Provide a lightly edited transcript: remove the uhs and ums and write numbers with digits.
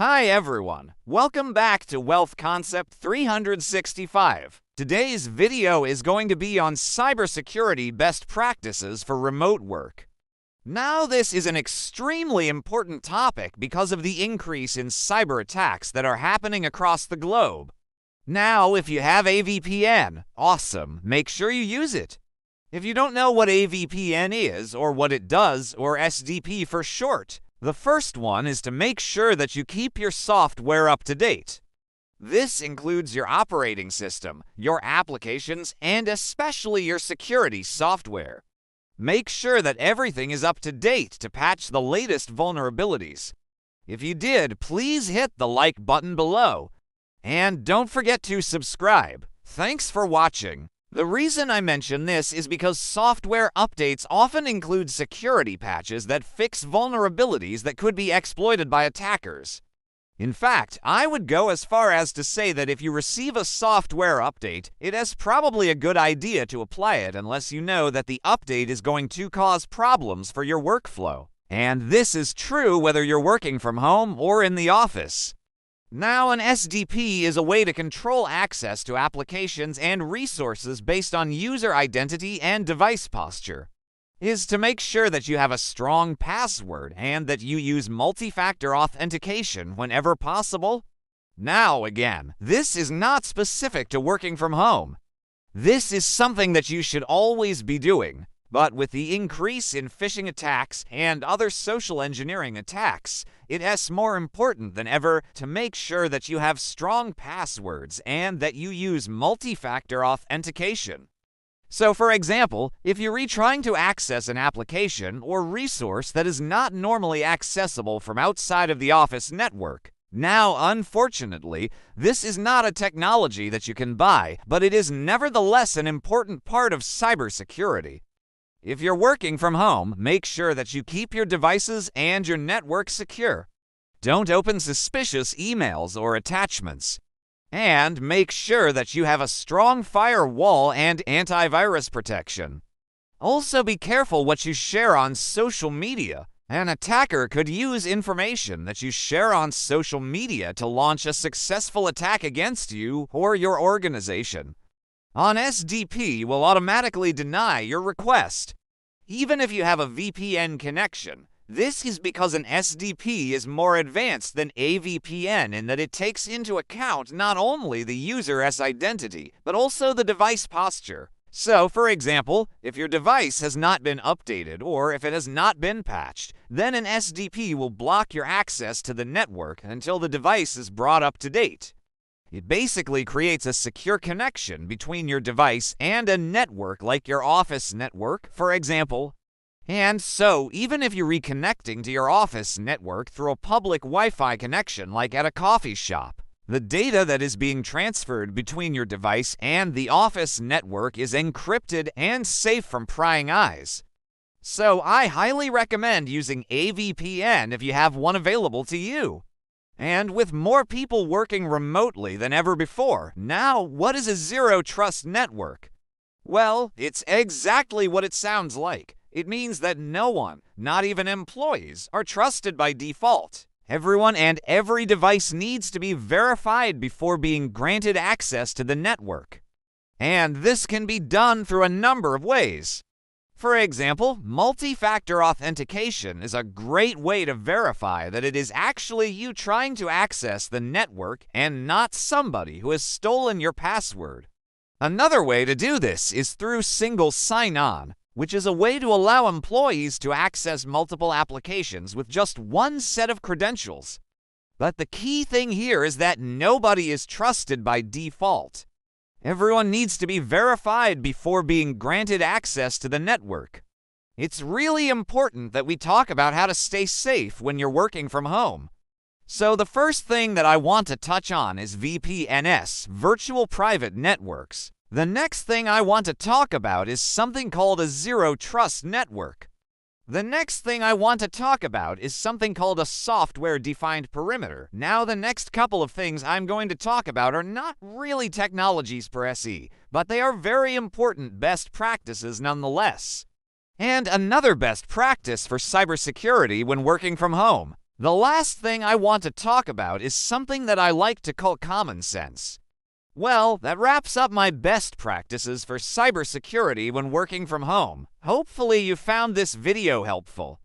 Hi everyone, welcome back to Wealth Concept 365. Today's video is going to be on cybersecurity best practices for remote work. Now this is an extremely important topic because of the increase in cyber attacks that are happening across the globe. Now if you have a VPN, awesome, make sure you use it. If you don't know what a VPN is or what it does, or SDP for short, the first one is to make sure that you keep your software up to date. This includes your operating system, your applications, and especially your security software. Make sure that everything is up to date to patch the latest vulnerabilities. If you did, please hit the like button below. And don't forget to subscribe. Thanks for watching. The reason I mention this is because software updates often include security patches that fix vulnerabilities that could be exploited by attackers. In fact, I would go as far as to say that if you receive a software update, it is probably a good idea to apply it unless you know that the update is going to cause problems for your workflow. And this is true whether you're working from home or in the office. Now, an SDP is a way to control access to applications and resources based on user identity and device posture. It is to make sure that you have a strong password and that you use multi-factor authentication whenever possible. Now, again, this is not specific to working from home. This is something that you should always be doing. But with the increase in phishing attacks and other social engineering attacks, it is more important than ever to make sure that you have strong passwords and that you use multi-factor authentication. So, for example, if you're trying to access an application or resource that is not normally accessible from outside of the office network, now, unfortunately, this is not a technology that you can buy, but it is nevertheless an important part of cybersecurity. If you're working from home, make sure that you keep your devices and your network secure. Don't open suspicious emails or attachments. And make sure that you have a strong firewall and antivirus protection. Also be careful what you share on social media. An attacker could use information that you share on social media to launch a successful attack against you or your organization. An SDP will automatically deny your request. Even if you have a VPN connection, this is because an SDP is more advanced than a VPN in that it takes into account not only the user's identity, but also the device posture. So, for example, if your device has not been updated or if it has not been patched, then an SDP will block your access to the network until the device is brought up to date. It basically creates a secure connection between your device and a network like your office network, for example. And so, even if you're reconnecting to your office network through a public Wi-Fi connection like at a coffee shop, the data that is being transferred between your device and the office network is encrypted and safe from prying eyes. So, I highly recommend using a VPN if you have one available to you. And with more people working remotely than ever before, now what is a zero-trust network? Well, it's exactly what it sounds like. It means that no one, not even employees, are trusted by default. Everyone and every device needs to be verified before being granted access to the network. And this can be done through a number of ways. For example, multi-factor authentication is a great way to verify that it is actually you trying to access the network and not somebody who has stolen your password. Another way to do this is through single sign-on, which is a way to allow employees to access multiple applications with just one set of credentials. But the key thing here is that nobody is trusted by default. Everyone needs to be verified before being granted access to the network. It's really important that we talk about how to stay safe when you're working from home. So the first thing that I want to touch on is VPNs, virtual private networks. The next thing I want to talk about is something called a zero-trust network. The next thing I want to talk about is something called a software-defined perimeter. Now, the next couple of things I'm going to talk about are not really technologies per se, but they are very important best practices nonetheless. And another best practice for cybersecurity when working from home. The last thing I want to talk about is something that I like to call common sense. Well, that wraps up my best practices for cybersecurity when working from home. Hopefully you found this video helpful.